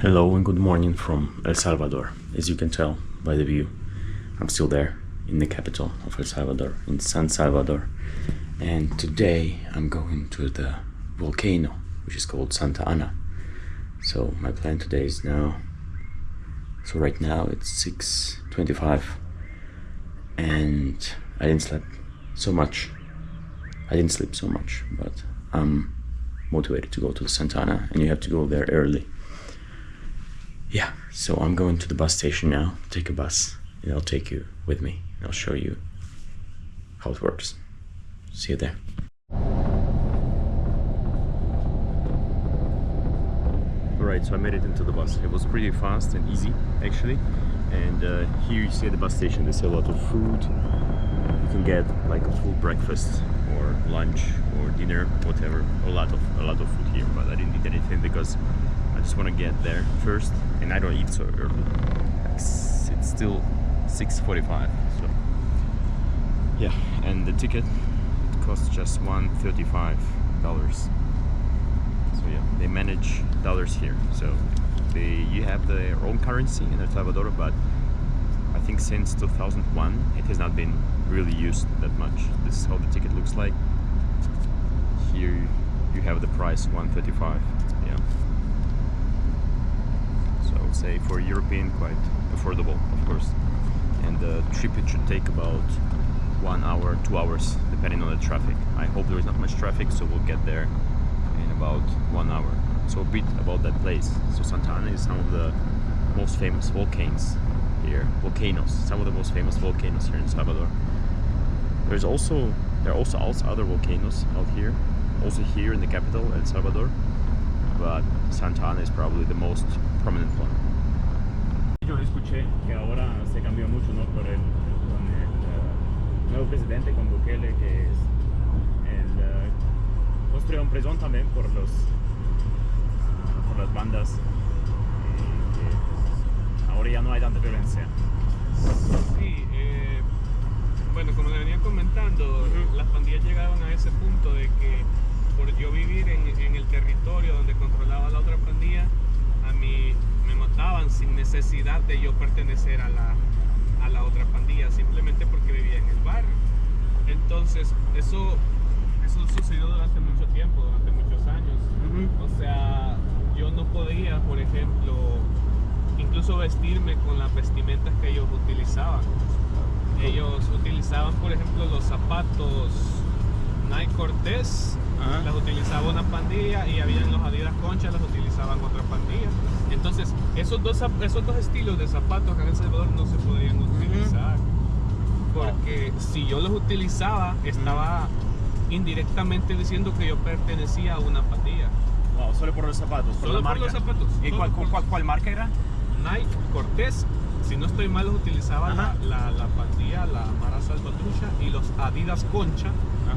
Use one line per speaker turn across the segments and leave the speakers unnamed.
Hello and good morning from El Salvador. As you can tell by the view, I'm still there in the capital of El Salvador, in San Salvador. And today I'm going to the volcano, which is called Santa Ana. So my plan today is right now it's 6:25 and I didn't sleep so much, but I'm motivated to go to the Santa Ana, and you have to go there early. Yeah, so I'm going to the bus station now, take a bus, and I'll take you with me, and I'll show you how it works. See you there. Alright, so I made it into the bus. It was pretty fast and easy, actually. And here you see at the bus station, they sell a lot of food. You can get like a full breakfast, or lunch, or dinner, whatever. A lot of food here, but I didn't eat anything because I just want to get there first, and I don't eat so early. It's still 6:45, so yeah. And the ticket costs just $135. So yeah, they manage dollars here, so you have their own currency in El Salvador, but I think since 2001 it has not been really used that much. This is how the ticket looks like. Here you have the price, $135. Yeah, so I would say for European, quite affordable, of course. And the trip, it should take about 1 hour, 2 hours, depending on the traffic. I hope there is not much traffic, so we'll get there in about 1 hour. So a bit about that place. So Santa Ana is some of the most famous volcanoes here. Some of the most famous volcanoes here in Salvador. There are also other volcanoes out here, also here in the capital, El Salvador, but Santa Ana is probably the most prominent one.
Yo escuché que ahora se cambió mucho, ¿no? Con el nuevo presidente, con Bukele, que es construyó un prisión también por las bandas, que ahora ya no hay tanta violencia.
Sí, bueno, como le venía comentando, las pandillas llegaron a ese punto de que por yo vivir en el territorio donde controlaba la otra pandilla, a mí me mataban sin necesidad de yo pertenecer a la otra pandilla, simplemente porque vivía en el barrio. Entonces eso sucedió durante mucho tiempo, durante muchos años. O sea, yo no podía, por ejemplo, incluso vestirme con las vestimentas que ellos utilizaban. Ellos utilizaban, por ejemplo, los zapatos Nike Cortez, las utilizaba una pandilla, y habían los Adidas Concha, las utilizaban otra pandilla. Entonces, esos dos estilos de zapatos acá en El Salvador no se podrían utilizar, porque si yo los utilizaba, estaba indirectamente diciendo que yo pertenecía a una pandilla.
Wow, solo por los zapatos.
Solo por los zapatos.
¿Y cuál marca era?
Nike Cortez. Si no estoy mal, los utilizaba la pandilla, la Mara Salvatrucha, y los Adidas Concha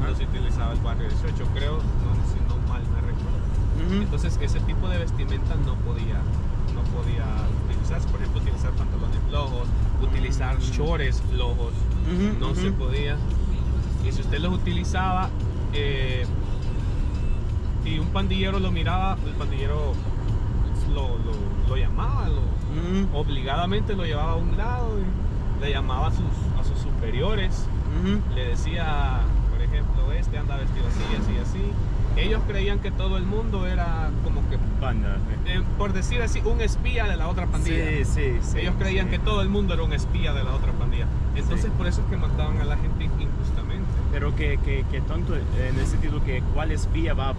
los utilizaba el barrio 18, creo, si no mal me recuerdo. Entonces ese tipo de vestimenta no podía utilizarse. Por ejemplo, utilizar pantalones flojos, utilizar shorts flojos, no se podía. Y si usted los utilizaba y un pandillero lo miraba, el pandillero lo llamaba, obligadamente lo llevaba a un lado y le llamaba a sus superiores, le decía, por ejemplo, este anda vestido así. Ellos creían que todo el mundo era como que, por decir así, un espía de la otra pandilla. Sí. Ellos creían que todo el mundo era un espía de la otra pandilla. Entonces por eso es que mataban a la gente injustamente.
Pero que tonto, en el sentido que ¿cuál espía va a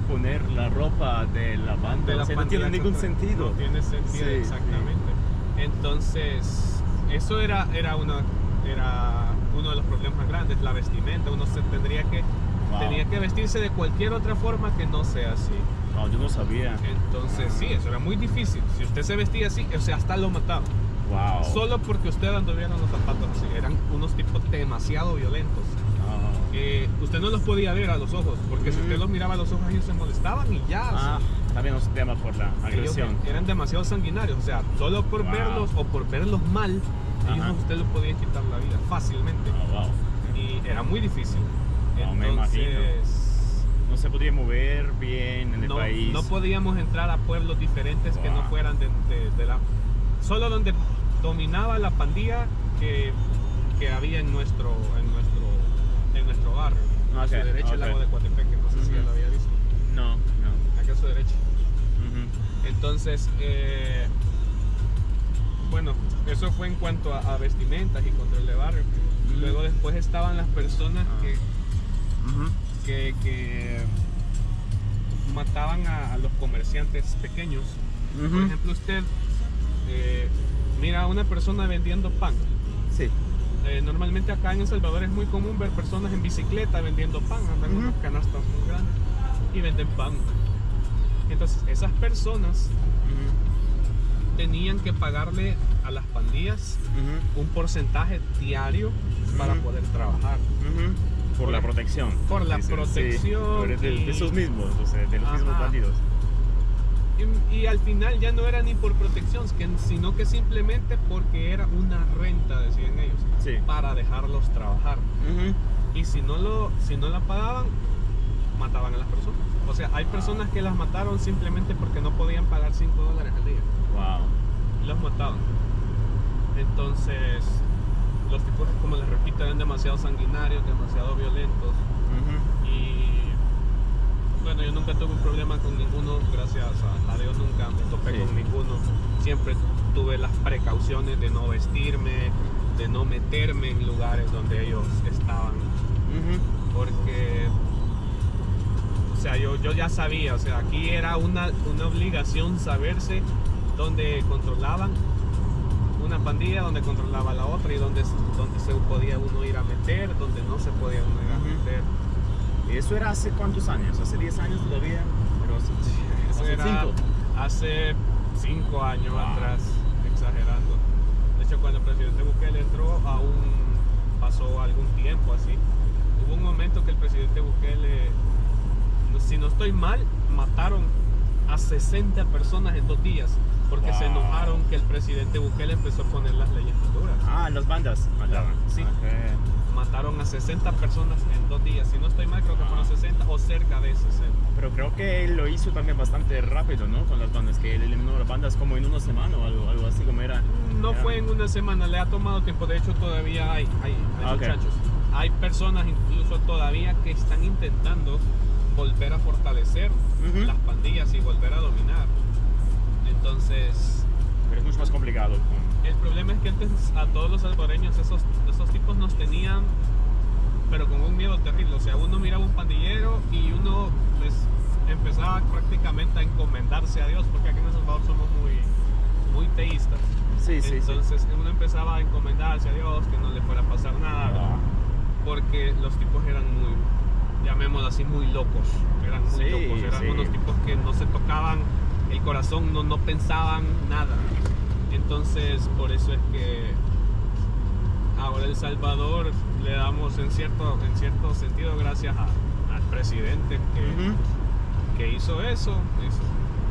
poner la ropa de la banda? O sea, no tiene ningún sentido.
No tiene sentido, exactamente. Entonces, eso era uno de los problemas más grandes, la vestimenta. Uno tenía que vestirse de cualquier otra forma que no sea así.
No, yo no sabía.
Entonces, sí, eso era muy difícil. Si usted se vestía así, o sea, hasta lo mataban.
Wow.
Solo porque usted anduviera unos zapatos así. Eran unos tipos demasiado violentos. Usted no los podía ver a los ojos, porque si usted los miraba a los ojos, ellos se molestaban y ya.
También los temas por la agresión.
Eran demasiado sanguinarios, o sea, solo por verlos o por verlos mal, ellos a usted le podían quitar la vida fácilmente. Y era muy difícil.
Me imagino.
no se podía mover bien en el país.
No podíamos entrar a pueblos diferentes que no
Wow.
fueran de la... Solo donde dominaba la pandilla que había en nuestro barrio. A su
Ok,
derecha el
ok.
lago de Coatepeque, no sé si ya lo había visto.
No.
Acá a su derecha.
Ujú.
Entonces, bueno, eso fue en cuanto a vestimentas y control de barrio.
Ujú.
Luego después estaban las personas
Ujú.
que mataban a los comerciantes pequeños. Por
Ujú.
ejemplo, usted mira a una persona vendiendo pan.
Sí.
Normalmente acá en El Salvador es muy común ver personas en bicicleta vendiendo pan, andan
Ujú.
unas canastas muy grandes y venden pan. Entonces esas personas
Ujú.
tenían que pagarle a las pandillas
Ujú.
un porcentaje diario para
Ujú.
poder trabajar.
Ujú. Por la protección.
Por la
dicen,
protección
Sí, de
y-
esos mismos, o sea, de los mismos
Ajá.
bandidos.
Y al final ya no era ni por protección, sino que simplemente porque era una renta, decían ellos,
Sí.
para dejarlos trabajar.
Ujú.
Y si no la pagaban, mataban a las personas. O sea, hay personas que las mataron simplemente porque no podían pagar $5 al día.
Wow.
Los mataban. Entonces, los tipos, como les repito, eran demasiado sanguinarios, demasiado violentos.
Ujú.
Y bueno, yo nunca tuve un problema con ninguno, gracias a Dios nunca me topé
Sí.
con ninguno. Siempre tuve las precauciones de no vestirme, de no meterme en lugares donde ellos estaban.
Ujú.
Porque, o sea, yo ya sabía, o sea, aquí era una obligación saberse dónde controlaban una pandilla, dónde controlaba la otra y dónde se podía uno ir a meter, dónde no se podía uno ir a
Ujú.
meter.
¿Eso era hace cuántos años? ¿Hace 10 años todavía? Pero
Eso
hace
era
5.
hace 5 años
Wow.
atrás, exagerando. De hecho, cuando el presidente Bukele entró, aún pasó algún tiempo así. Hubo un momento que el presidente Bukele, si no estoy mal, mataron a 60 personas en 2 días porque se
Wow.
enojaron que el presidente Bukele empezó a poner las leyes más duras.
Ah, las bandas mataban.
Sí.
Ok.
Mataron a 60 personas en 2 días. Si no estoy mal, creo que
Wow.
fueron 60 o cerca de 60.
Pero creo que él lo hizo también bastante rápido, ¿no? Con las bandas, que él eliminó las bandas como en una semana o algo así como era.
No
Era-
fue en una semana, le ha tomado tiempo. De hecho, todavía hay
Ah, ok.
muchachos. Hay personas incluso todavía que están intentando volver a fortalecer
Ujú.
las pandillas y volver a dominar. Entonces,
Pero es mucho más complicado.
el problema es que antes a todos los salvadoreños esos tipos nos tenían, pero con un miedo terrible. O sea, uno miraba un pandillero y uno pues empezaba prácticamente a encomendarse a Dios, porque aquí en El Salvador somos muy teístas.
Sí, sí,
Entonces uno empezaba a encomendarse a Dios, que no le fuera a pasar nada,
Ah.
porque los tipos eran muy, llamémoslo así, muy locos. Eran muy
Sí,
locos, eran
sí.
unos tipos que no se tocaban el corazón, no pensaban nada. Entonces, por eso es que ahora El Salvador le damos en cierto sentido gracias al presidente
Ujú.
que hizo eso,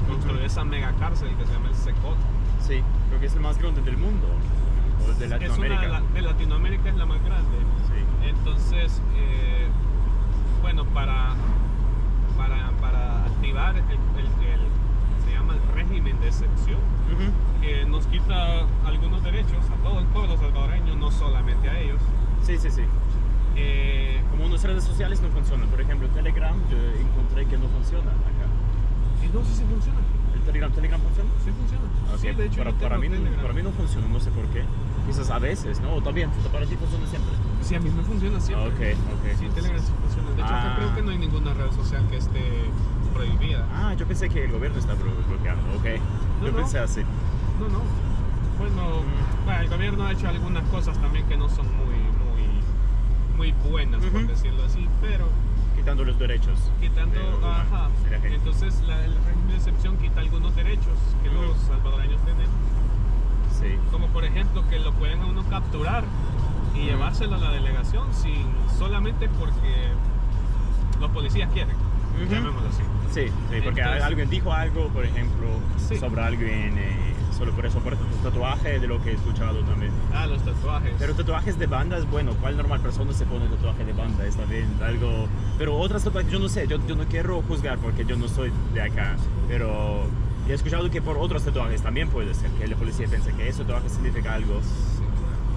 construyó
Ujú.
esa mega cárcel que se llama el Secot.
Sí, creo que es el más grande del mundo. O de
Es una
Latinoamérica.
de Latinoamérica, es la más grande.
Sí.
Entonces, bueno, para activar se llama el régimen de excepción,
Ujú.
que nos quita algunos derechos a todo el pueblo salvadoreño, no solamente a ellos.
Sí, sí, sí. Como unas redes sociales no funcionan. Por ejemplo, Telegram, yo encontré que no funciona acá.
Y no sé si funciona.
¿El Telegram funciona?
Sí funciona.
Ok,
Sí, de hecho, yo
para
tengo
mí,
Telegram.
para mí no funciona, no sé por qué. Quizás a veces, ¿no? O también, para ti funciona siempre.
Sí, a mí me funciona siempre.
Ok.
Sí, Telegram sí funciona. De hecho,
Ah.
creo que no hay ninguna red social que esté prohibida.
Ah, yo pensé que el gobierno está bloqueando. Ok.
No,
Yo
no.
pensé así.
No. Bueno,
Mm.
el gobierno ha hecho algunas cosas también que no son muy buenas, por
Ujú.
decirlo así, pero
Quitando los derechos.
quitando,
Ajá. De la gente.
entonces el régimen de excepción quita algunos derechos que
Ujú.
los salvadoreños tenemos,
Sí.
como por ejemplo que lo pueden a uno capturar y
Ujú.
llevárselo a la delegación solamente porque los policías quieren,
Ujú.
llamémoslo así.
Sí, porque
Entonces-
alguien dijo algo, por ejemplo,
Sí.
sobre alguien, solo por eso, por tu tatuaje, de lo que he escuchado también.
Ah, los tatuajes.
Pero tatuajes de bandas, bueno, ¿cuál normal persona se pone tatuaje de banda? Está bien, algo... Pero otras tatuajes, yo no sé, yo no quiero juzgar porque yo no soy de acá, pero he escuchado que por otros tatuajes también puede ser, que la policía piensa que ese tatuaje significa algo.
Sí.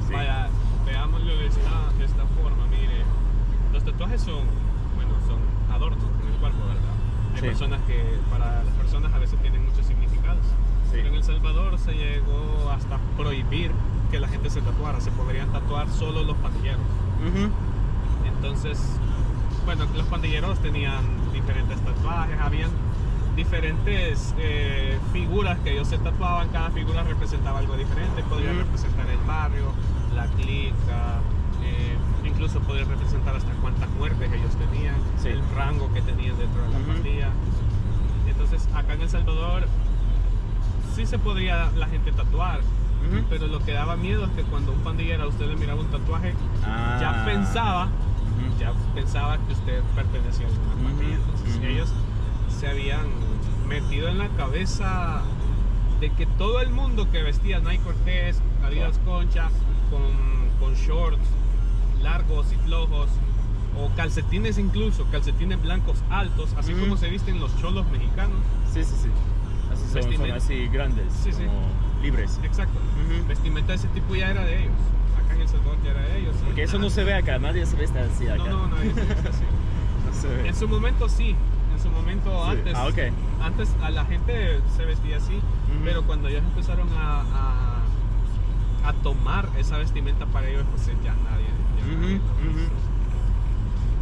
Sí.
Vaya, veámoslo de esta forma, mire. Los tatuajes son adornos en el cuerpo, ¿verdad? Hay
Sí.
personas que, para las personas a veces tienen muchos significados.
Sí.
Pero en El Salvador se llegó hasta prohibir que la gente se tatuara. Se podrían tatuar solo los pandilleros.
Ujú.
Entonces, bueno, los pandilleros tenían diferentes tatuajes, habían diferentes figuras que ellos se tatuaban, cada figura representaba algo diferente, podría representar el barrio, la clica, incluso podría representar hasta cuántas muertes ellos tenían,
Sí.
el rango que tenían dentro de la pandilla. Entonces, acá en El Salvador sí se podría la gente tatuar, pero lo que daba miedo es que cuando un pandillero a usted le miraba un tatuaje,
Ah.
ya pensaba que usted pertenecía a una pandilla. Entonces ellos se habían metido en la cabeza de que todo el mundo que vestía Nike Cortez, Adidas Concha, con shorts largos y flojos, o calcetines incluso, calcetines blancos altos, así como se visten los cholos mexicanos.
Sí, sí, sí. Así son
Vestimenta.
así grandes,
Sí, sí.
como libres.
Exacto. Vestimenta de ese tipo ya era de ellos. Acá en El Salvador ya era de ellos.
Porque eso no se ve acá, nadie se veste así acá.
No, nadie se viste así.
No se ve.
En su momento sí, en su momento
Sí.
antes.
Ah, ok.
Antes a la gente se vestía así, pero cuando ellos empezaron a tomar esa vestimenta para ellos, pues ya nadie. Nadie lo hizo.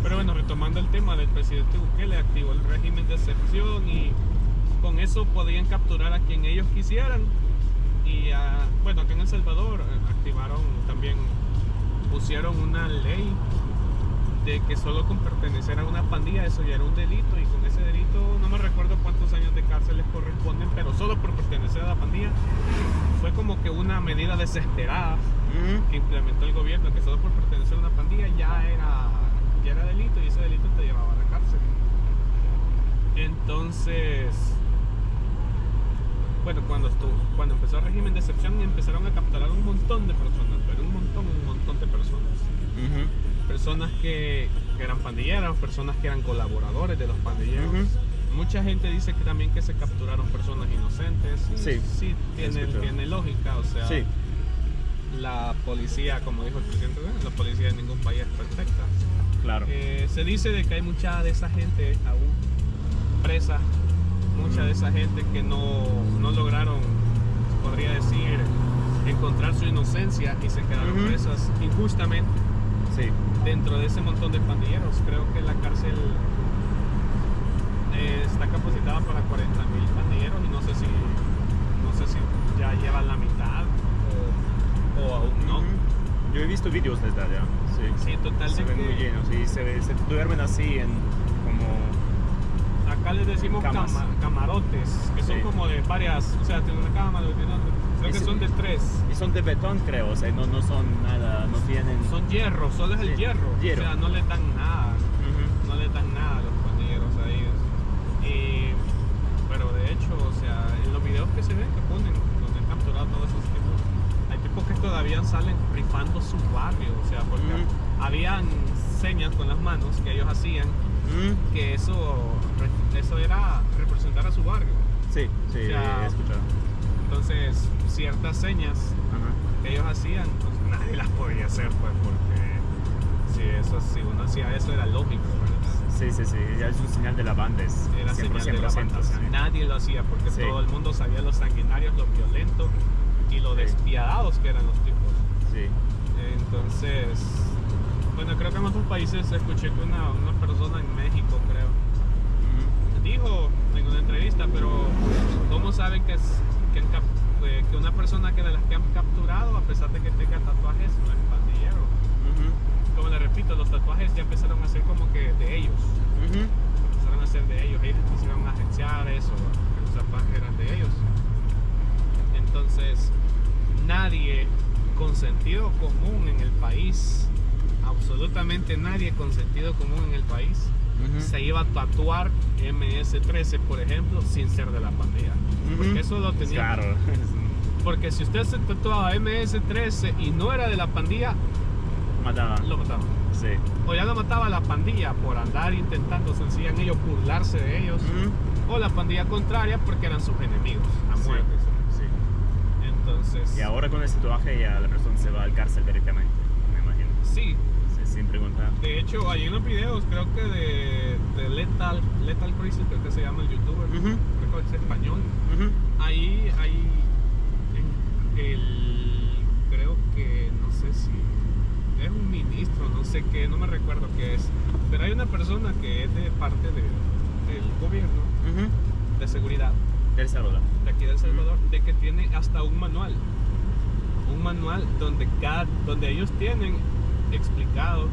Pero bueno, retomando el tema del presidente Bukele, activó el régimen de excepción y con eso podían capturar a quien ellos quisieran. Y bueno, acá en El Salvador activaron también, pusieron una ley de que solo con pertenecer a una pandilla eso ya era un delito, y con ese delito no me recuerdo cuántos años de cárcel les corresponden, pero solo por pertenecer a la pandilla fue como que una medida desesperada que implementó el gobierno, que solo por pertenecer a una pandilla ya era delito, y ese delito te llevaba a la cárcel. Entonces, bueno, cuando empezó el régimen de excepción empezaron a capturar un montón de personas, pero un montón de personas. Personas que eran pandilleros, personas que eran colaboradores de los pandilleros. Mucha gente dice que también que se capturaron personas inocentes. Sí, tiene lógica, o sea,
Sí.
la policía, como dijo el presidente, la policía en ningún país es perfecta.
Claro.
Se dice de que hay mucha de esa gente aún presa, mucha de esa gente que no lograron, podría decir, encontrar su inocencia y se quedaron presas injustamente.
Sí.
Dentro de ese montón de pandilleros, creo que la cárcel está capacitada para 40,000 pandilleros, y no sé si ya llevan la mitad o aún no.
Yo he visto vídeos desde allá. Sí.
Sí, total
Se
de
ven
que
muy llenos y se duermen así en como...
acá les decimos
camas.
camarotes, que son
Sí.
como de varias, o sea, tiene una cama, tiene otra. Creo
Y
que
sí.
son de 3.
Y son de betón, creo, o sea, no son nada, no tienen...
Son hierro, solo es el
Sí,
hierro.
hierro.
O sea, no les dan nada. No les dan nada a los pandilleros a ellos. Pero de hecho, o sea, en los videos que se ven, que ponen, donde han capturado todos esos tipos, hay tipos que todavía salen rifando su barrio. O sea, porque habían señas con las manos que ellos hacían, que eso era representar a su barrio.
Sí, sí,
O sea,
he escuchado.
Entonces, ciertas señas que ellos hacían, pues nadie las podía hacer, pues, porque si uno hacía eso era lógico, ¿verdad?
Sí, ya es un señal de la banda,
Era
100%,
señal de la banda, o sea,
sí.
nadie lo hacía porque
Sí.
todo el mundo sabía lo sanguinarios, lo violentos y lo
Sí.
despiadados que eran los tipos.
Sí.
Entonces, bueno, creo que en otros países escuché que una persona en México, creo, dijo en una entrevista, pero ¿cómo saben que una persona que de las que han capturado, a pesar de que tenga tatuajes, no es pandillero? Como le repito, los tatuajes ya empezaron a ser como que de ellos. Empezaron a ser de ellos quisieron agenciar eso, que los tatuajes eran de ellos. Entonces, nadie con sentido común en el país, absolutamente nadie con sentido común en el país, se iba a tatuar MS-13, por ejemplo, sin ser de la pandilla. Porque eso lo tenían.
Claro.
Porque si usted se tatuaba MS-13 y no era de la pandilla,
Mataban.
lo mataban.
Sí.
O ya lo mataba la pandilla por andar intentando sencillan ellos burlarse de ellos. O la pandilla contraria porque eran sus enemigos a
Sí.
muerte.
Sí.
Entonces,
Y ahora con el tatuaje ya la persona se va al cárcel directamente, me imagino.
sí.
Sin preguntar.
De hecho, ahí en los videos, creo que de Lethal Crisis, creo que se llama el youtuber, creo que es español. Ahí creo que, no sé si es un ministro, no sé qué, no me recuerdo qué es, pero hay una persona que es de parte del gobierno de seguridad
El Salvador.
de aquí de El Salvador, de que tiene hasta un manual donde ellos tienen explicado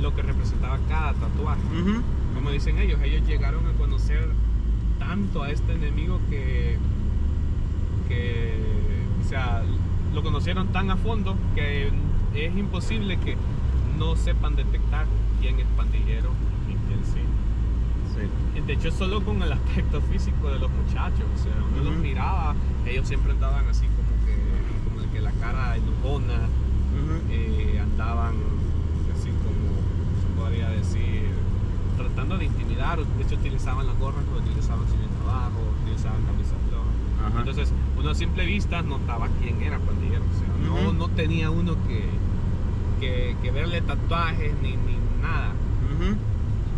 lo que representaba cada tatuaje. Como dicen ellos llegaron a conocer tanto a este enemigo que o sea, lo conocieron tan a fondo que es imposible que no sepan detectar quién es pandillero y quién sí.
Sí.
De hecho, solo con el aspecto físico de los muchachos, o sea, uno los miraba, ellos siempre andaban así como de que la cara enojona, andaban así como se podría decir, tratando de intimidar. De hecho, utilizaban las gorras, lo utilizaban sin abajo, utilizaban camisas flojas. Entonces, uno a simple vista notaba quién era pandillero, o sea, no tenía uno que verle tatuajes ni nada.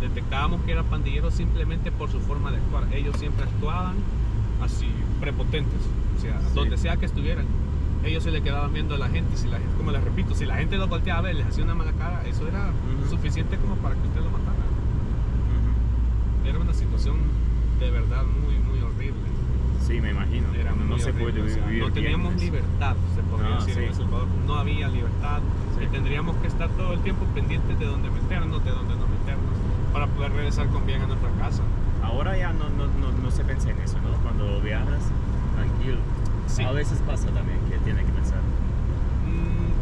Detectábamos que era pandillero simplemente por su forma de actuar. Ellos siempre actuaban así, prepotentes, o sea, donde sea que estuvieran. Ellos se le quedaban viendo a la gente, y si la gente, como les repito, si la gente lo volteaba a ver, les hacía una mala cara, eso era suficiente como para que usted lo matara. Era una situación de verdad muy, muy horrible.
Sí, me imagino.
Era
no
muy
se
horrible,
puede
o sea,
vivir
no teníamos
bien.
libertad, se podría decir, en El Salvador. No había libertad y tendríamos que estar todo el tiempo pendientes de dónde meternos, de dónde no meternos, para poder regresar con bien a nuestra casa.
Ahora ya no se piensa en eso, ¿no? Cuando viajas, tranquilo.
Sí.
A veces pasa también que tiene que pensar.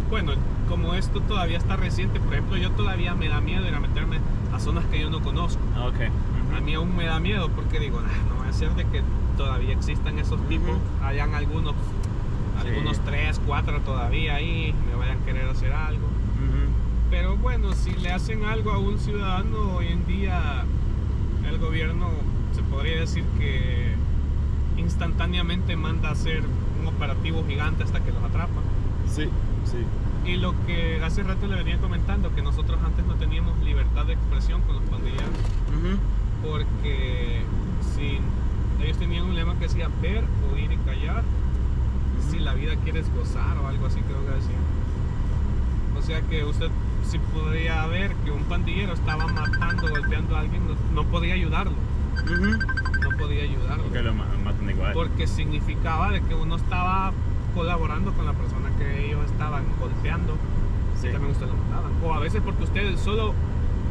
Bueno, como esto todavía está reciente, por ejemplo, yo todavía me da miedo ir a meterme a zonas que yo no conozco. A mí aún me da miedo porque digo, no va a ser de que todavía existan esos tipos, hayan algunos 3, 4 todavía ahí, me vayan a querer hacer algo. Pero bueno, si le hacen algo a un ciudadano hoy en día, el gobierno se podría decir que instantáneamente manda a hacer un operativo gigante hasta que los atrapa.
Sí.
Y lo que hace rato le venía comentando, que nosotros antes no teníamos libertad de expresión con los pandilleros, porque ellos tenían un lema que decía ver, oír y callar, si la vida quieres gozar o algo así, creo que decía. O sea que usted sí podría ver que un pandillero estaba matando, golpeando a alguien, no podía ayudarlo. No podía ayudarlo.
Porque lo matan igual.
Porque significaba de que uno estaba colaborando con la persona que ellos estaban golpeando, y también usted lo mataban. O a veces solo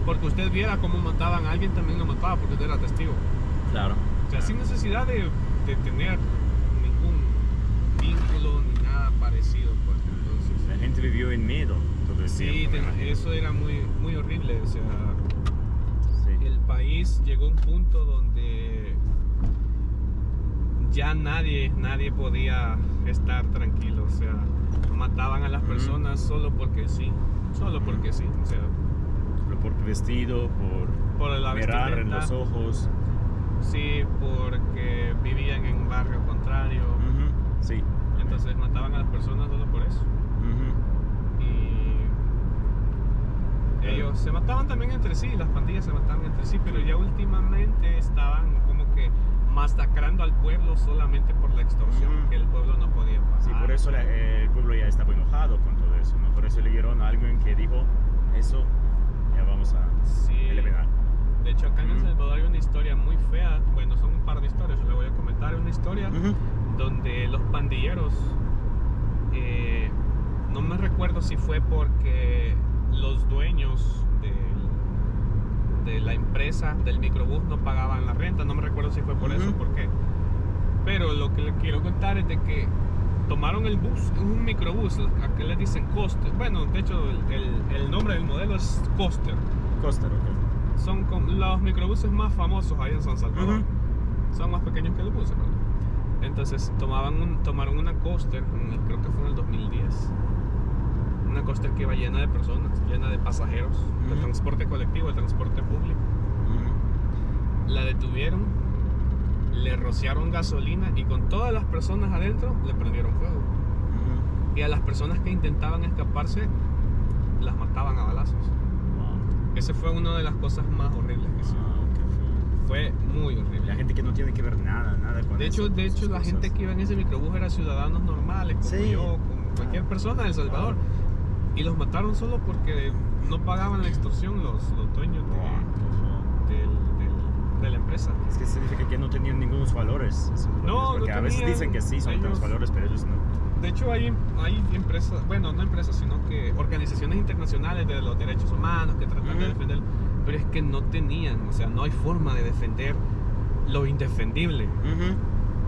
porque usted viera cómo mataban a alguien, también lo mataba porque usted era testigo.
Claro.
O sea, sin necesidad de tener ningún vínculo ni nada parecido, pues. Entonces,
La gente vivió en miedo todo el tiempo.
eso era muy, muy horrible. O sea, el país llegó a un punto donde ya nadie podía estar tranquilo. O sea, mataban a las personas solo porque sí. O sea,
Por vestido, por
la
mirar en
vestimenta.
los ojos.
Sí, porque vivían en un barrio contrario.
Sí.
Entonces mataban a las personas solo por eso. Y ellos se mataban también entre sí, las pandillas se mataban entre sí, pero ya últimamente estaban como que masacrando al pueblo solamente por la extorsión que el pueblo no podía pagar.
Sí, por eso el pueblo ya estaba enojado con todo eso, ¿no? Por eso eligieron a alguien que dijo eso, ya vamos a eliminar.
De hecho, acá en El Salvador hay una historia muy fea. Bueno, son un par de historias, le voy a comentar. Una historia donde los pandilleros, no me recuerdo si fue porque los dueños de la empresa del microbús no pagaban la renta, no me recuerdo si fue por eso o por qué. Pero lo que les quiero contar es de que tomaron el bus, un microbús, acá le dicen Coaster. Bueno, de hecho el nombre del modelo es Coaster.
Coaster, ok.
Son los microbuses más famosos ahí en San Salvador. Son más pequeños que los buses, ¿no? Entonces tomaron una coaster, creo que fue en el 2010. Una coaster que iba llena de personas, llena de pasajeros, del transporte colectivo, del transporte público. La detuvieron, le rociaron gasolina y con todas las personas adentro le prendieron fuego. Y a las personas que intentaban escaparse las mataban a balazos. Esa fue una de las cosas más horribles que hicieron. Fue muy horrible.
La gente que no tiene que ver nada con
de hecho, la gente que iba en ese microbús era ciudadanos normales, como yo, como cualquier persona de El Salvador. Y los mataron solo porque no pagaban la extorsión los dueños de la empresa.
Es que significa que no tenían ningunos valores.
No,
porque a veces dicen que sí, son los valores, pero ellos no.
De hecho, hay empresas, bueno, no empresas, sino que organizaciones internacionales de los derechos humanos que tratan de defender, pero es que no tenían, o sea, no hay forma de defender lo indefendible.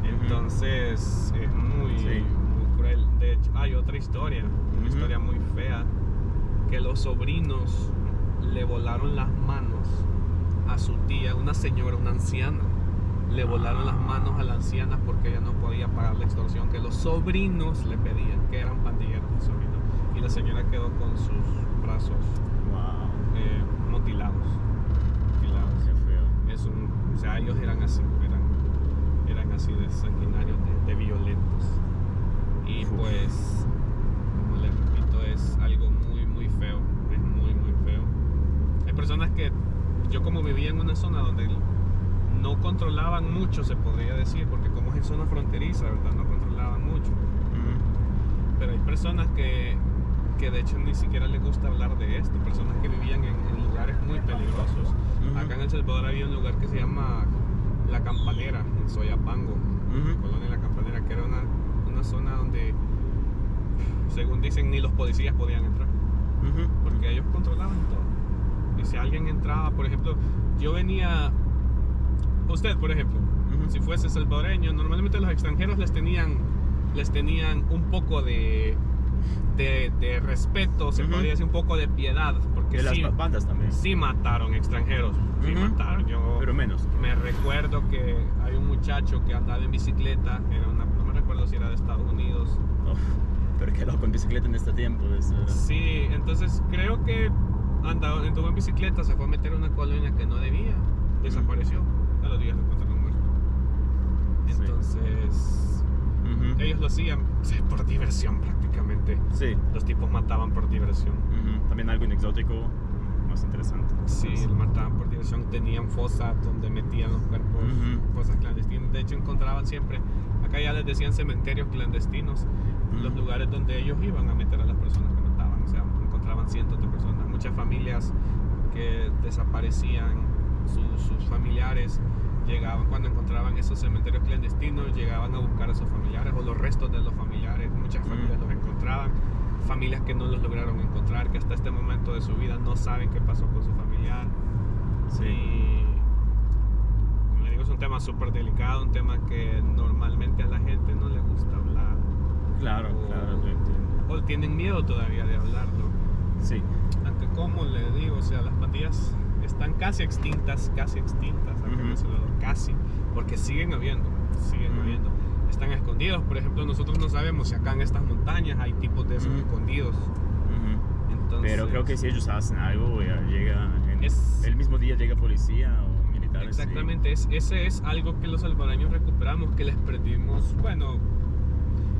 Entonces, es muy cruel. De hecho, hay otra historia, una historia muy fea, que los sobrinos le volaron las manos a su tía, una señora, una anciana. Le volaron las manos a la anciana porque ella no podía pagar la extorsión que los sobrinos le pedían, que eran pandilleros de sobrinos. Y la señora quedó con sus brazos mutilados.
Qué feo.
O sea, ellos eran así, eran así de sanguinarios, de violentos. Y pues, como les repito, es algo muy, muy feo. Es muy, muy feo. Hay personas que, yo como vivía en una zona donde no controlaban mucho, se podría decir, porque como es en zona fronteriza, ¿verdad? No controlaban mucho. Pero hay personas que de hecho ni siquiera les gusta hablar de esto, personas que vivían en lugares muy peligrosos. Acá en El Salvador había un lugar que se llama La Campanera, en Soyapango, Colonia La Campanera, que era una zona donde, según dicen, ni los policías podían entrar, porque ellos controlaban todo. Y si alguien entraba, por ejemplo, yo venía... Usted, por ejemplo, si fuese salvadoreño, normalmente los extranjeros les tenían un poco de respeto, se podría decir un poco de piedad, porque
de las bandas también.
Sí mataron extranjeros, sí mataron.
Pero menos.
Me recuerdo que hay un muchacho que andaba en bicicleta, no me recuerdo si era de Estados Unidos.
Pero qué loco en bicicleta en este tiempo.
Sí, entonces creo que anduvo en bicicleta, se fue a meter a una colonia que no debía, desapareció. A los días lo encontraron muerto. Entonces, ellos lo hacían por diversión prácticamente.
Sí.
Los tipos mataban por diversión.
También algo exótico, más interesante.
Sí, lo mataban por diversión. Tenían fosas donde metían los cuerpos, fosas clandestinas. De hecho, encontraban siempre, acá ya les decían cementerios clandestinos, los lugares donde ellos iban a meter a las personas que mataban. O sea, encontraban cientos de personas. Muchas familias que desaparecían, sus familiares llegaban, cuando encontraban esos cementerios clandestinos, llegaban a buscar a sus familiares o los restos de los familiares. Muchas familias los encontraban, familias que no los lograron encontrar, que hasta este momento de su vida no saben qué pasó con su familiar. Y como le digo, es un tema súper delicado, un tema que normalmente a la gente no le gusta hablar.
Claro, yo entiendo.
O tienen miedo todavía de hablarlo.
Sí.
Aunque, como le digo, o sea, las pandillas están casi extintas acá en El Salvador, casi, porque siguen habiendo, están escondidos. Por ejemplo, nosotros no sabemos si acá en estas montañas hay tipos de esos escondidos. Entonces,
pero creo que si ellos hacen algo, ya llega el mismo día llega policía o militares.
Exactamente, ese es algo que los salvadoreños recuperamos, que les perdimos, bueno,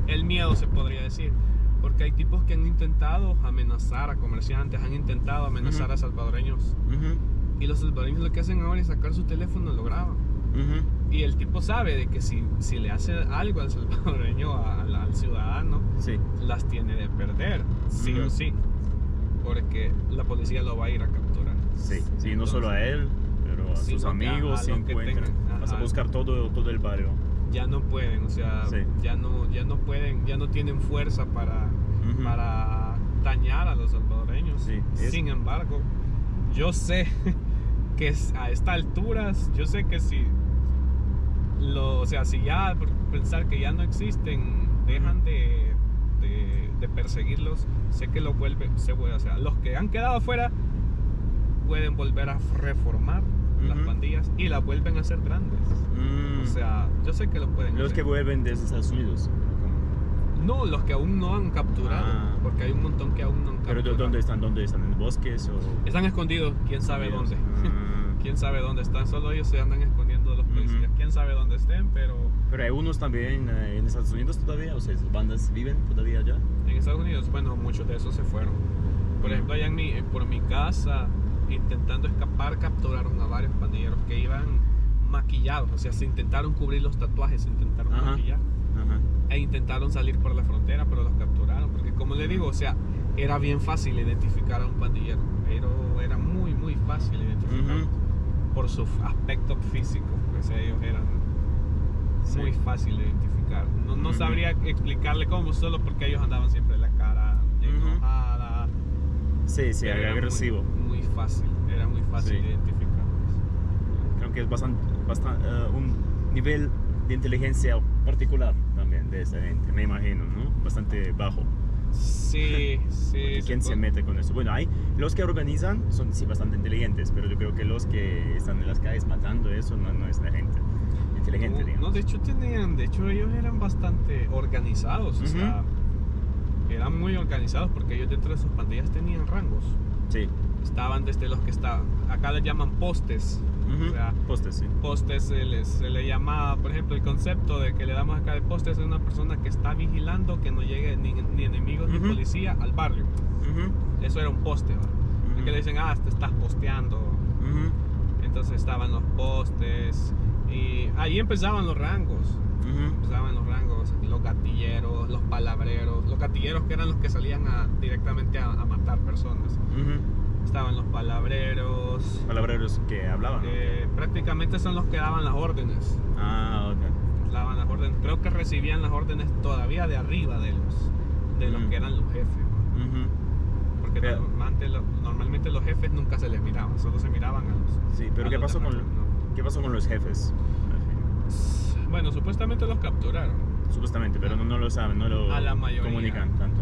el miedo, se podría decir. Porque hay tipos que han intentado amenazar a comerciantes, han intentado amenazar a salvadoreños. Y los salvadoreños lo que hacen ahora es sacar su teléfono y lo graban. Y el tipo sabe de que si le hace algo al salvadoreño, al ciudadano, las tiene de perder, sí o sí. Porque la policía lo va a ir a capturar.
Sí, no solo a él, pero a sus amigos, si encuentran. Vas a buscar todo el barrio.
Ya no pueden, o sea, ya no pueden, ya no tienen fuerza para dañar a los salvadoreños. Sin embargo, yo sé que a estas alturas, yo sé que si ya por pensar que ya no existen, dejan de perseguirlos, sé que o sea, los que han quedado afuera pueden volver a reformar las
Ujú.
pandillas y las vuelven a hacer grandes. O sea, yo sé que lo pueden
los
hacer.
que vuelven desde Estados Unidos.
No, los que aún no han capturado,
Ah.
porque hay un montón que aún no han
Pero
capturado.
¿dónde están? ¿Dónde están? ¿En bosques o...?
Están escondidos, quién sabe dónde.
Ah.
Quién sabe dónde están, solo ellos se andan escondiendo de los policías.
Ujú.
Quién sabe dónde estén, pero
Pero hay unos también en Estados Unidos todavía, o sea, esas bandas viven todavía allá.
en Estados Unidos, bueno, muchos de esos se fueron. Por ejemplo, allá por mi casa, intentando escapar, capturaron a varios pandilleros que iban maquillados, o sea, se intentaron cubrir los tatuajes, se intentaron
Ajá.
maquillar
Ajá.
e intentaron salir por la frontera, pero los capturaron, porque como le digo, o sea, era bien fácil identificar a un pandillero, pero era muy, muy fácil identificarlo por su aspecto físico, pues ellos eran
Sí.
muy fácil de identificar. No
Ujú.
sabría explicarle cómo, solo porque ellos andaban siempre la cara
Ujú.
enojada.
Sí, sí,
Pero era
agresivo.
Muy fácil, era muy fácil
Sí.
de identificarlos.
Creo que es bastante, un nivel de inteligencia particular también de esa gente, me imagino, ¿no? Bastante bajo.
Sí, sí.
Porque ¿quién se mete con eso? Bueno, hay los que organizan, son sí bastante inteligentes, pero yo creo que los que están en las calles matando eso no es la gente inteligente, digamos.
No, de hecho ellos eran bastante organizados, o
Ujú.
sea, eran muy organizados porque ellos dentro de sus pandillas tenían rangos.
Sí.
Estaban desde los que estaban, acá les llaman postes.
Ujú.
O sea,
Postes, sí.
postes se le llama, por ejemplo, el concepto de que le damos acá de postes es una persona que está vigilando que no llegue ni enemigos ni
Ujú.
policía al barrio.
Ujú.
Eso era un poste, ¿va?
Ujú.
Que le dicen, te estás posteando.
Ujú.
Entonces estaban los postes y ahí empezaban los rangos.
Ujú.
Empezaban los rangos, los gatilleros, los palabreros. Los gatilleros que eran los que salían directamente a matar personas.
Ujú.
Estaban los palabreros.
Palabreros que hablaban, ¿no?
Prácticamente son los que daban las órdenes.
Ah, ok.
Daban las órdenes. Creo que recibían las órdenes todavía de arriba de los
Ujú.
que eran los jefes.
Ujú.
Porque
Pero-
normalmente los jefes nunca se les miraban, solo se miraban a los.
Sí, pero
a
¿qué
los
pasó
de
con,
rango, ¿no?
¿qué pasó con los jefes?
Bueno, supuestamente los capturaron.
Supuestamente, pero no lo saben, no lo
A la mayoría.
comunican tanto.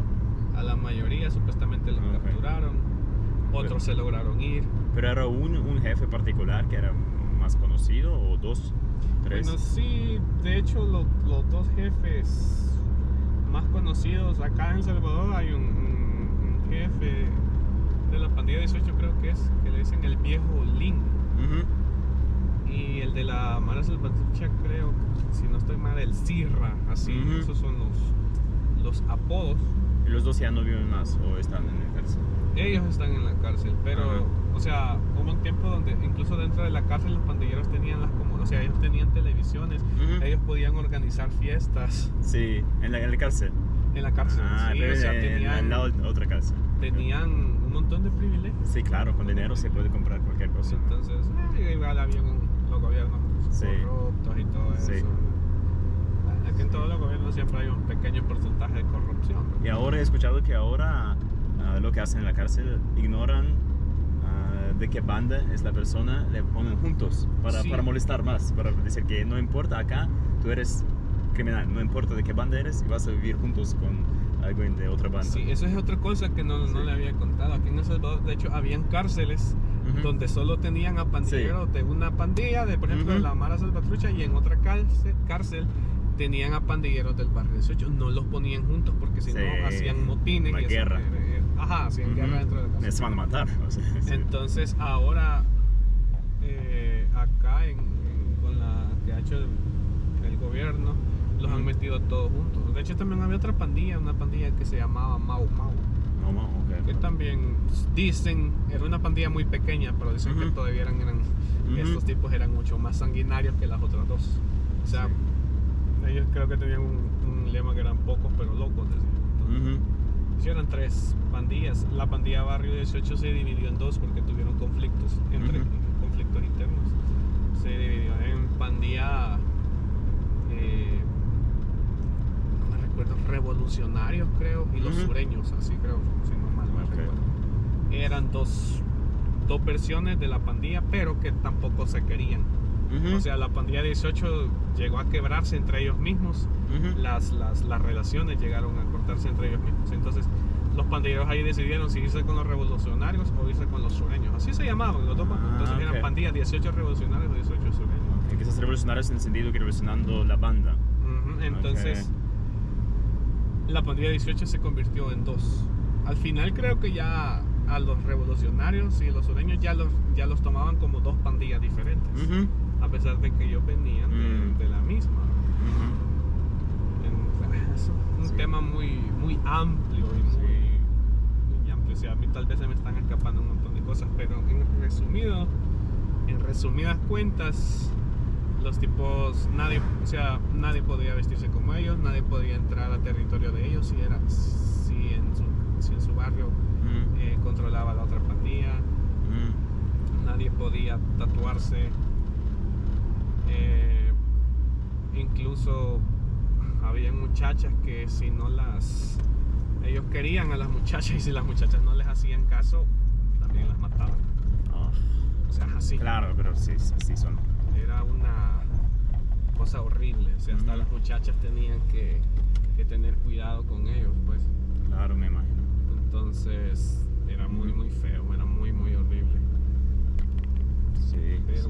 A la mayoría supuestamente los
Ok.
capturaron. Otros se lograron ir.
Pero era un jefe particular que era más conocido o dos, tres.
Bueno, sí, de hecho los dos jefes más conocidos acá en El Salvador hay un jefe de la pandilla 18 creo que es, que le dicen el viejo Lin.
Ujú.
Y el de la Mara Salvatrucha creo, si no estoy mal, el Sirra, así,
Ujú.
esos son los apodos.
Y los dos ya no viven más o están en la cárcel.
Ellos están en la cárcel, pero,
Ajá.
o sea, hubo un tiempo donde incluso dentro de la cárcel los pandilleros tenían o sea, ellos tenían televisiones,
Ujú.
ellos podían organizar fiestas
Sí, en la cárcel.
en la cárcel.
Ah,
Sí,
pero
o sea,
en la otra cárcel.
tenían un montón de privilegios.
Sí, claro, con dinero se puede comprar cualquier cosa.
Entonces, igual había los gobiernos
Sí.
corruptos y todo
Sí.
eso. Aquí en todos los gobiernos siempre hay un pequeño porcentaje de corrupción.
Y ahora he escuchado que ahora lo que hacen en la cárcel, ignoran de qué banda es la persona, le ponen juntos
Sí.
para molestar más, para decir que no importa acá, tú eres criminal, no importa de qué banda eres y vas a vivir juntos con alguien de otra banda.
Sí, eso es otra cosa que no
Sí.
le había contado. Aquí en El Salvador, de hecho, habían cárceles
Ujú.
donde solo tenían a pandilleros de una pandilla, de por ejemplo de
Ujú.
la Mara Salvatrucha, y en otra cárcel tenían a pandilleros del barrio 18. No los ponían juntos porque si
Sí.
no hacían motines.
Una
y hacían-
guerra.
hacían
Ujú.
guerra dentro de la cárcel.
Se van a matar. O sea, sí.
Entonces ahora acá con la que ha hecho el gobierno los han
Ujú.
metido todos juntos. De hecho también había otra pandilla, una pandilla que se llamaba Mau Mau,
No, ok.
que también dicen, era una pandilla muy pequeña, pero dicen que
Ujú.
todavía eran
Ujú.
estos tipos eran mucho más sanguinarios que las otras dos. O sea,
Sí.
ellos creo que tenían un lema que eran pocos pero locos, decían.
Ujú.
Sí, eran tres pandillas. La pandilla Barrio 18 se dividió en dos porque tuvieron conflictos
Ujú.
conflictos internos. Se dividió en pandilla, no me recuerdo, revolucionarios creo, y los
Ujú.
sureños, así creo, si no mal me
Ok.
recuerdo. Eran dos versiones de la pandilla, pero que tampoco se querían.
Ujú.
O sea, la pandilla 18 llegó a quebrarse entre ellos mismos.
Ujú.
Las relaciones llegaron a cortarse entre ellos mismos. Entonces, los pandilleros ahí decidieron si irse con los revolucionarios o irse con los sureños. Así se llamaban los dos bandos. Entonces,
ok.
eran pandillas 18 revolucionarios o 18 sureños.
Que esas revolucionarios en el sentido que revolucionando la banda.
Ujú. Entonces, la pandilla 18 se convirtió en dos. Al final creo que ya a los revolucionarios y los sureños ya los tomaban como dos pandillas diferentes,
Ujú.
a pesar de que ellos venían de la misma. Es un
Sí.
tema muy amplio y muy amplio. O sea, a mí tal vez se me están escapando un montón de cosas, pero en resumidas cuentas, los tipos, nadie podía vestirse como ellos, nadie podía entrar a territorio de ellos si en su barrio controlaba la otra pandilla, nadie podía tatuarse, incluso había muchachas que si no ellos querían a las muchachas y si las muchachas no les hacían caso, también las mataban.
Ah,
O sea, así.
claro, pero sí, así son.
Era una cosa horrible, o sea, hasta las muchachas tenían que tener cuidado con ellos, pues.
Claro, me imagino.
Entonces, era muy feo, era muy horrible.
Sí.
Pero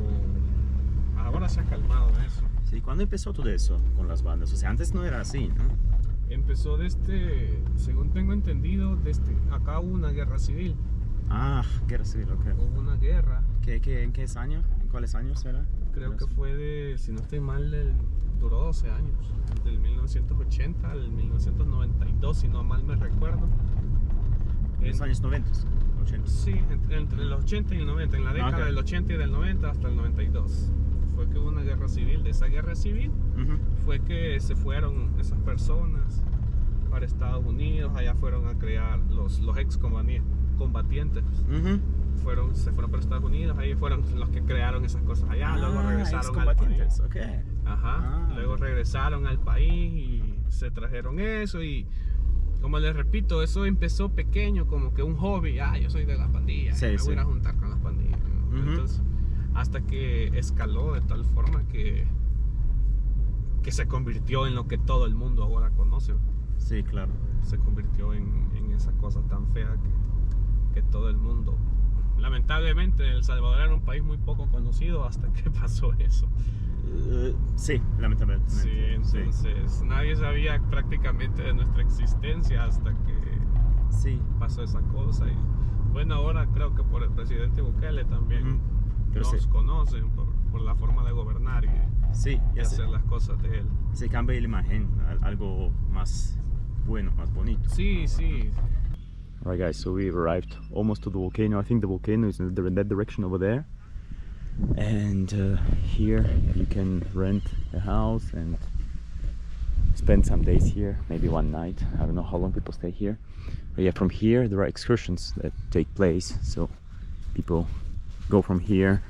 ahora se ha calmado eso.
Sí, ¿cuándo empezó todo eso con las bandas? O sea, antes no era así, ¿no?
Empezó según tengo entendido, acá hubo una guerra civil.
Ah, guerra civil, ok.
Hubo una guerra,
¿En qué año? ¿En cuáles años era?
creo que fue si no estoy mal, duró 12 años, del 1980 al 1992, si no mal me recuerdo.
En los años 90, 80.
Sí, entre el 80 y el 90, en la década
Ok.
del 80 y del 90 hasta el 92. Fue que hubo una guerra civil. De esa guerra civil
Ujú.
fue que se fueron esas personas para Estados Unidos, allá fueron a crear los ex combatientes.
Ujú.
Se fueron para Estados Unidos, ahí fueron los que crearon esas cosas allá, luego regresaron al país.
excombatientes, ok.
Ajá,
Ah.
luego regresaron al país y se trajeron eso y como les repito, eso empezó pequeño como que un hobby, yo soy de la pandilla,
Sí,
me voy
sí.
a ir a juntar con las pandillas.
Ujú.
Entonces, hasta que escaló de tal forma que se convirtió en lo que todo el mundo ahora conoce.
Sí, claro.
Se convirtió en esa cosa tan fea que todo el mundo. Lamentablemente El Salvador era un país muy poco conocido hasta que pasó eso.
Sí, lamentablemente.
Sí, entonces nadie sabía prácticamente de nuestra existencia hasta que
Sí.
pasó esa cosa. Y bueno, ahora creo que por el presidente Bukele también
Ujú. Pero
nos
sí.
conocen por la forma de gobernar y
Sí, ya sé.
hacer las cosas de él.
Se cambia la imagen a algo más bueno, más bonito.
Sí, sí.
Alright guys, so we've arrived almost to the volcano. I think the volcano is in that direction over there. And here you can rent a house and spend some days here, maybe one night. I don't know how long people stay here. But yeah, from here there are excursions that take place. So people go from here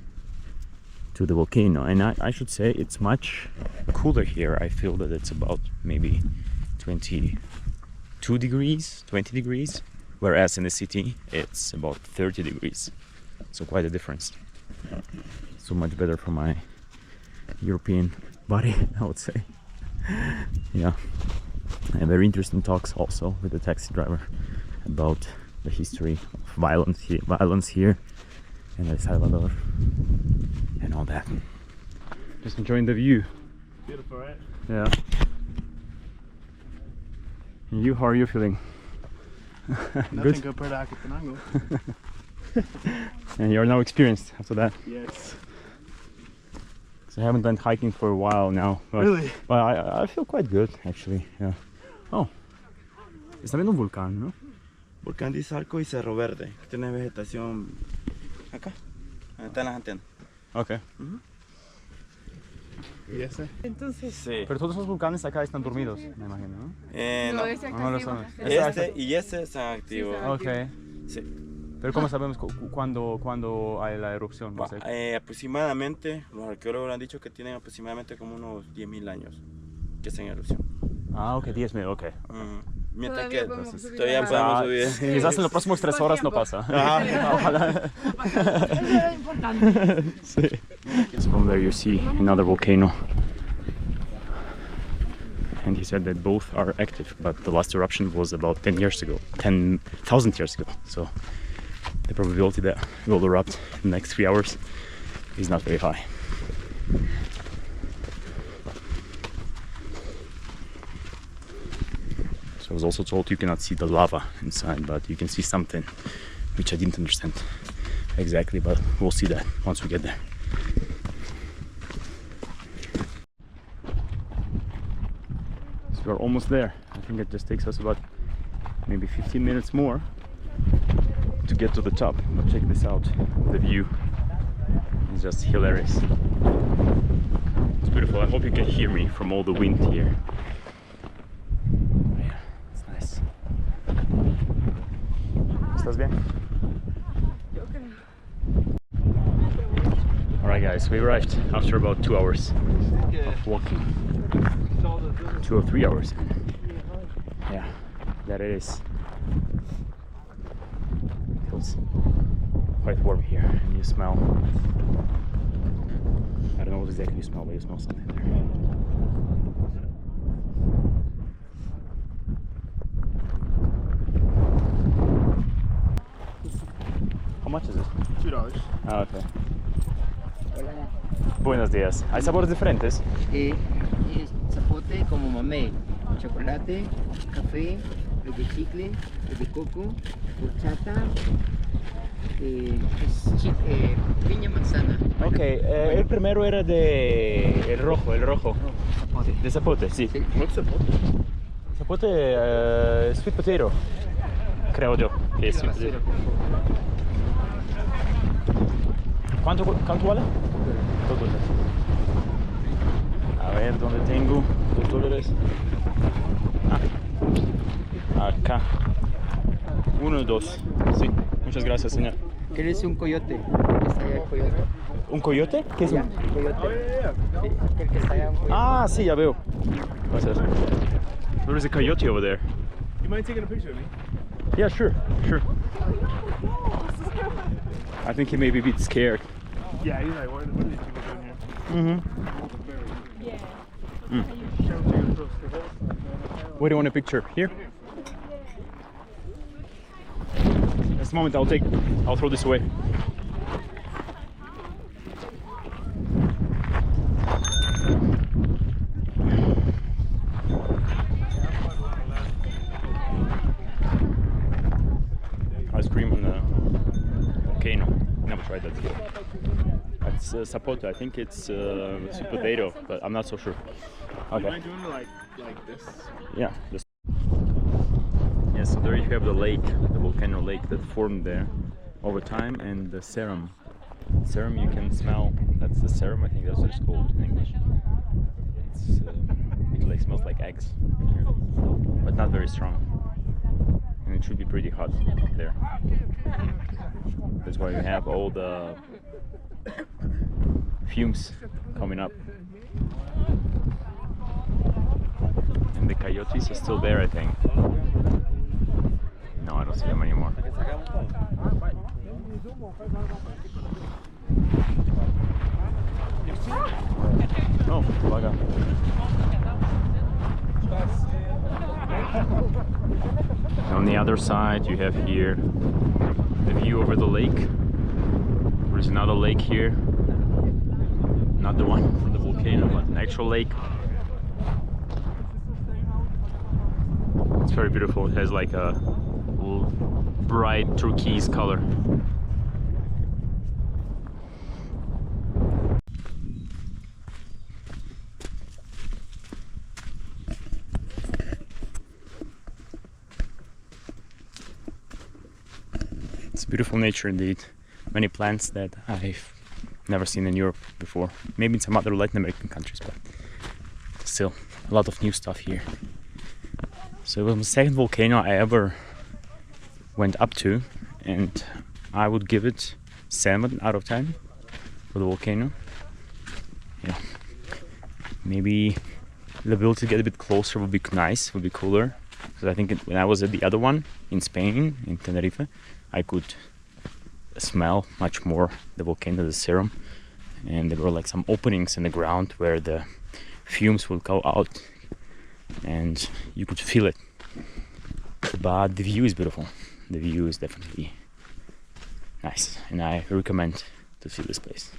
to the volcano. And I should say it's much cooler here. I feel that it's about maybe 22 degrees, 20 degrees. Whereas in the city it's about 30 degrees, so quite a difference. So much better for my European body, I would say. Yeah, and very interesting talks also with the taxi driver about the history of violence here in El Salvador and all that. Just enjoying the view.
Beautiful, right?
Yeah. And you, how are you feeling?
Nothing compared to Acatenango.
And you're now experienced after that.
Yes.
So I haven't done hiking for a while now. But,
Really?
But I feel quite good actually. Yeah. Oh. Está viendo un volcán, ¿no?
Volcán de Izalco y Cerro Verde, que tiene vegetación acá, donde están las antenas.
Okay.
¿Y ese?
Entonces,
Sí.
Pero todos los volcanes acá están dormidos, me imagino, ¿no?
No.
ese acá
no lo
sí,
son.
bueno,
Este y este están activos.
Sí,
Okay.
Sí.
Pero ¿cómo sabemos cuándo hay la erupción? No sé.
Aproximadamente, los arqueólogos han dicho que tienen aproximadamente como unos 10.000 años que están en erupción.
Ah, ok, 10.000, ok.
Ujú. Mientras
Todavía
que
podemos subir
todavía
más.
podemos subir.
Quizás en los próximos 3 horas no pasa.
Ajá.
Eso era importante.
So from there you see another volcano. And he said that both are active, but the last eruption was about 10 years ago, 10,000 years ago. So the probability that it will erupt in the next 3 hours is not very high. So I was also told you cannot see the lava inside, but you can see something, which I didn't understand exactly, but we'll see that once we get there. So we're almost there. I think it just takes us about maybe 15 minutes more to get to the top. But check this out, the view is just hilarious. It's beautiful. I hope you can hear me from all the wind here. Yeah, it's nice. ¿Estás bien? Alright guys, we arrived after about 2 hours of walking. 2 or 3 hours. Yeah, that it is. It feels quite warm here, and you smell. I don't know what exactly you smell, but you smell something there. How much is it?
$2.
Ah, okay. Buenos días. ¿Hay sabores diferentes?
Y zapote como mamey, chocolate, café, el de chicle, el de coco, horchata, piña manzana.
Ok, el primero era de el rojo.
Zapote.
De zapote, sí.
Sí.
Zapote, sweet potato, creo yo. Que es sweet potato. ¿Cuánto vale? $2. A ver, ¿dónde tengo $2? Ah, acá. 1, 2. Sí, muchas gracias, señor.
¿Quieres un coyote? Está allá el coyote.
¿Un coyote? ¿Qué es
Allá,
un...?
el coyote. Sí, el que está allá, un coyote.
Ah, sí, ya veo. Gracias. There is a coyote over there.
You mind taking a picture of me?
Yeah, sure. I think he may be a bit scared.
Yeah, he's like, what are these people doing here?
Where do you want a picture? Here? Just a moment, I'll throw this away. Ice cream on the volcano. Never tried that before. It's zapote. I think it's sweet potato, but I'm not so sure.
You
Okay.
mind doing it like this?
Yeah. Yeah. So there you have the lake, the volcano lake that formed there over time, and the serum. Serum you can smell. That's the serum. I think that's what it's called in English. It smells like eggs, but not very strong. And it should be pretty hot there. That's why you have all the fumes coming up. And the coyotes are still there, I think. No, I don't see them anymore. Oh, vaga. On the other side, you have here the view over the lake. There's another lake here. Not the one from the volcano, but an actual lake. It's very beautiful. It has like a bright turquoise color. It's beautiful nature indeed. Many plants that I've never seen in Europe before. Maybe in some other Latin American countries, but still a lot of new stuff here. So it was the second volcano I ever went up to, and I would give it 7 out of 10 for the volcano. Yeah, maybe the ability to get a bit closer would be nice, would be cooler. Because I think when I was at the other one in Spain, in Tenerife, I could smell much more the volcano, the serum, and there were like some openings in the ground where the fumes would go out and you could feel it. But the view is beautiful. The view is definitely nice, and I recommend to see this place.